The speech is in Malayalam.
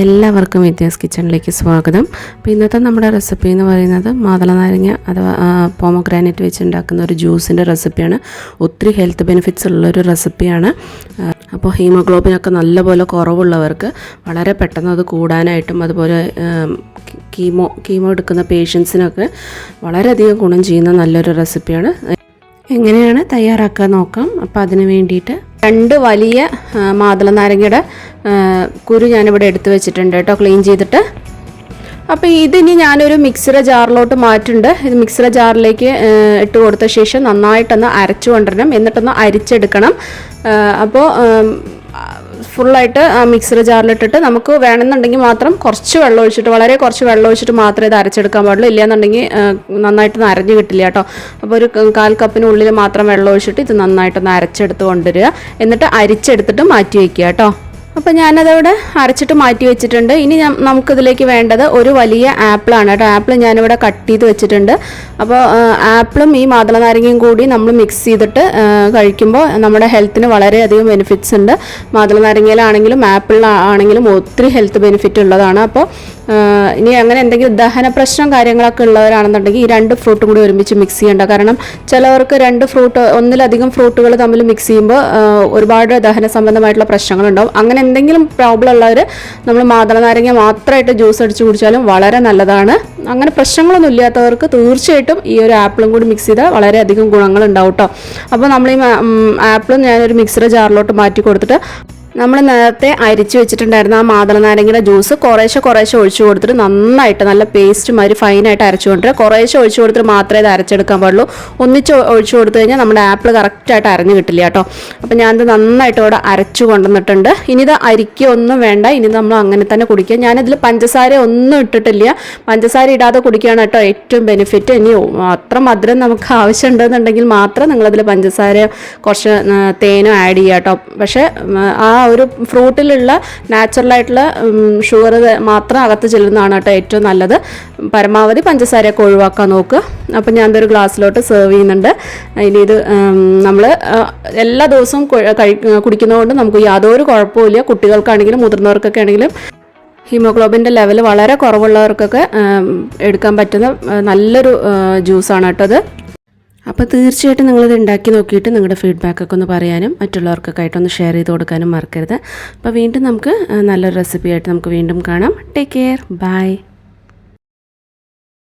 എല്ലാവർക്കും വിദ്യാസ് കിച്ചണിലേക്ക് സ്വാഗതം. അപ്പോൾ ഇന്നത്തെ നമ്മുടെ റെസിപ്പി എന്ന് പറയുന്നത് മാതളനാരങ്ങ അഥവാ പോമഗ്രാനൈറ്റ് വെച്ച് ഉണ്ടാക്കുന്ന ഒരു ജ്യൂസിൻ്റെ റെസിപ്പിയാണ്. ഒത്തിരി ഹെൽത്ത് ബെനിഫിറ്റ്സ് ഉള്ളൊരു റെസിപ്പിയാണ്. അപ്പോൾ ഹീമോഗ്ലോബിനൊക്കെ നല്ലപോലെ കുറവുള്ളവർക്ക് വളരെ പെട്ടെന്ന് അത് കൂടാനായിട്ടും അതുപോലെ കീമോ എടുക്കുന്ന പേഷ്യൻസിനൊക്കെ വളരെയധികം ഗുണം ചെയ്യുന്ന നല്ലൊരു റെസിപ്പിയാണ്. എങ്ങനെയാണ് തയ്യാറാക്കാൻ നോക്കാം. അപ്പോൾ അതിന് വേണ്ടിയിട്ട് 2 വലിയ മാതളനാരങ്ങയുടെ കുരു ഞാനിവിടെ എടുത്ത് വെച്ചിട്ടുണ്ട് കേട്ടോ, ക്ലീൻ ചെയ്തിട്ട്. അപ്പോൾ ഇതിനി ഞാനൊരു മിക്സിയുടെ ജാറിലോട്ട് മാറ്റുന്നുണ്ട്. ഇത് മിക്സിയുടെ ജാറിലേക്ക് ഇട്ട് കൊടുത്ത ശേഷം നന്നായിട്ടൊന്ന് അരച്ചു കൊണ്ടുവരണം, എന്നിട്ടൊന്ന് അരിച്ചെടുക്കണം. അപ്പോൾ ഫുള്ളായിട്ട് മിക്സിയുടെ ജാറിലിട്ടിട്ട് നമുക്ക് വേണമെന്നുണ്ടെങ്കിൽ മാത്രം കുറച്ച് വെള്ളം ഒഴിച്ചിട്ട്, വളരെ കുറച്ച് വെള്ളം ഒഴിച്ചിട്ട് മാത്രമേ ഇത് അരച്ചെടുക്കാൻ പാടുള്ളൂ. ഇല്ലയെന്നുണ്ടെങ്കിൽ നന്നായിട്ടൊന്ന് അരഞ്ഞ് കിട്ടില്ല കേട്ടോ. അപ്പോൾ ഒരു 1/4 കപ്പിനുള്ളിൽ മാത്രം വെള്ളം ഒഴിച്ചിട്ട് ഇത് നന്നായിട്ടൊന്ന് അരച്ചെടുത്ത് കൊണ്ടുവരിക. എന്നിട്ട് അരിച്ചെടുത്തിട്ട് മാറ്റി വയ്ക്കുക കേട്ടോ. അപ്പോൾ ഞാനതവിടെ അരച്ചിട്ട് മാറ്റി വെച്ചിട്ടുണ്ട്. ഇനി നമുക്കിതിലേക്ക് വേണ്ടത് ഒരു വലിയ ആപ്പിളാണ് കേട്ടോ. ആപ്പിൾ ഞാനിവിടെ കട്ട് ചെയ്ത് വെച്ചിട്ടുണ്ട്. അപ്പോൾ ആപ്പിളും ഈ മാതളനാരങ്ങയും കൂടി നമ്മൾ മിക്സ് ചെയ്തിട്ട് കഴിക്കുമ്പോൾ നമ്മുടെ ഹെൽത്തിന് വളരെയധികം ബെനിഫിറ്റ്സ് ഉണ്ട്. മാതളനാരങ്ങയിലാണെങ്കിലും ആപ്പിളിലാണെങ്കിലും ഒത്തിരി ഹെൽത്ത് ബെനിഫിറ്റ് ഉള്ളതാണ്. അപ്പോൾ ഇനി അങ്ങനെ എന്തെങ്കിലും ദഹന പ്രശ്നം കാര്യങ്ങളൊക്കെ ഉള്ളവരാണെന്നുണ്ടെങ്കിൽ ഈ 2 ഫ്രൂട്ടും കൂടി ഒരുമിച്ച് മിക്സ് ചെയ്യേണ്ട. കാരണം ചിലവർക്ക് 2 ഫ്രൂട്ട് ഒന്നിലധികം ഫ്രൂട്ടുകൾ തമ്മിൽ മിക്സ് ചെയ്യുമ്പോൾ ഒരുപാട് ദഹന സംബന്ധമായിട്ടുള്ള പ്രശ്നങ്ങളുണ്ടാവും. അങ്ങനെ എന്തെങ്കിലും പ്രോബ്ലം ഉള്ളവർ നമ്മൾ മാതളനാരങ്ങ മാത്രമായിട്ട് ജ്യൂസ് അടിച്ച് കുടിച്ചാലും വളരെ നല്ലതാണ്. അങ്ങനെ പ്രശ്നങ്ങളൊന്നും ഇല്ലാത്തവർക്ക് തീർച്ചയായിട്ടും ഈ ഒരു ആപ്പിളും കൂടി മിക്സ് ചെയ്താൽ വളരെയധികം ഗുണങ്ങളുണ്ടാവും കേട്ടോ. അപ്പോൾ നമ്മൾ ഈ ആപ്പിളും ഞാനൊരു മിക്സിയുടെ ജാറിലോട്ട് മാറ്റി കൊടുത്തിട്ട് നമ്മൾ നേരത്തെ അരിച്ച് വെച്ചിട്ടുണ്ടായിരുന്ന ആ മാതളനാരങ്ങയുടെ ജ്യൂസ് കുറേശ്ശെ ഒഴിച്ചു കൊടുത്തിട്ട് നന്നായിട്ട് നല്ല പേസ്റ്റ് മാതിരി ഫൈനായിട്ട് അരച്ചു കൊണ്ടുവരിക. കുറേശ്ശെ ഒഴിച്ചു കൊടുത്തിട്ട് മാത്രമേ ഇത് അരച്ചെടുക്കാൻ പാടുള്ളൂ. ഒന്നിച്ച് ഒഴിച്ചു കൊടുത്തു കഴിഞ്ഞാൽ നമ്മുടെ ആപ്പിൾ കറക്റ്റായിട്ട് അരഞ്ഞു കിട്ടില്ല കേട്ടോ. അപ്പോൾ ഞാനിത് നന്നായിട്ട് ഇവിടെ അരച്ചു കൊണ്ടുവന്നിട്ടുണ്ട്. ഇനി ഇത് അരിക്കൊന്നും വേണ്ട, ഇനി നമ്മൾ അങ്ങനെ തന്നെ കുടിക്കുക. ഞാനിതിൽ പഞ്ചസാര ഒന്നും ഇട്ടിട്ടില്ല. പഞ്ചസാര ഇടാതെ കുടിക്കുകയാണ് കേട്ടോ ഏറ്റവും ബെനിഫിറ്റ്. ഇനി അത്ര മധുരം നമുക്ക് ആവശ്യമുണ്ടെന്നുണ്ടെങ്കിൽ മാത്രം നിങ്ങളതിൽ പഞ്ചസാര കുറച്ച് തേനും ആഡ് ചെയ്യുക കേട്ടോ. പക്ഷേ ആ ഒരു ഫ്രൂട്ടിലുള്ള നാച്ചുറലായിട്ടുള്ള ഷുഗർ മാത്രം അകത്ത് ചെല്ലുന്നതാണ് കേട്ടോ ഏറ്റവും നല്ലത്. പരമാവധി പഞ്ചസാരയൊക്കെ ഒഴിവാക്കാൻ നോക്കുക. അപ്പം ഞാൻ ഇതൊരു ഗ്ലാസ്സിലോട്ട് സെർവ് ചെയ്യുന്നുണ്ട്. ഇനി ഇത് നമ്മൾ എല്ലാ ദിവസവും കുടിക്കുന്നതുകൊണ്ട് നമുക്ക് യാതൊരു കുഴപ്പമില്ല. കുട്ടികൾക്കാണെങ്കിലും മുതിർന്നവർക്കൊക്കെ ആണെങ്കിലും ഹീമോഗ്ലോബിൻ്റെ ലെവൽ വളരെ കുറവുള്ളവർക്കൊക്കെ എടുക്കാൻ പറ്റുന്ന നല്ലൊരു ജ്യൂസാണ് കേട്ടോ അത്. അപ്പോൾ തീർച്ചയായിട്ടും നിങ്ങളിത് ഉണ്ടാക്കി നോക്കിയിട്ട് നിങ്ങളുടെ ഫീഡ്ബാക്കൊക്കെ ഒന്ന് പറയാനും മറ്റുള്ളവർക്കൊക്കെ ആയിട്ടൊന്ന് ഷെയർ ചെയ്ത് കൊടുക്കാനും മറക്കരുത്. അപ്പോൾ വീണ്ടും നമുക്ക് നല്ലൊരു റെസിപ്പി ആയിട്ട് നമുക്ക് വീണ്ടും കാണാം. Take care, by.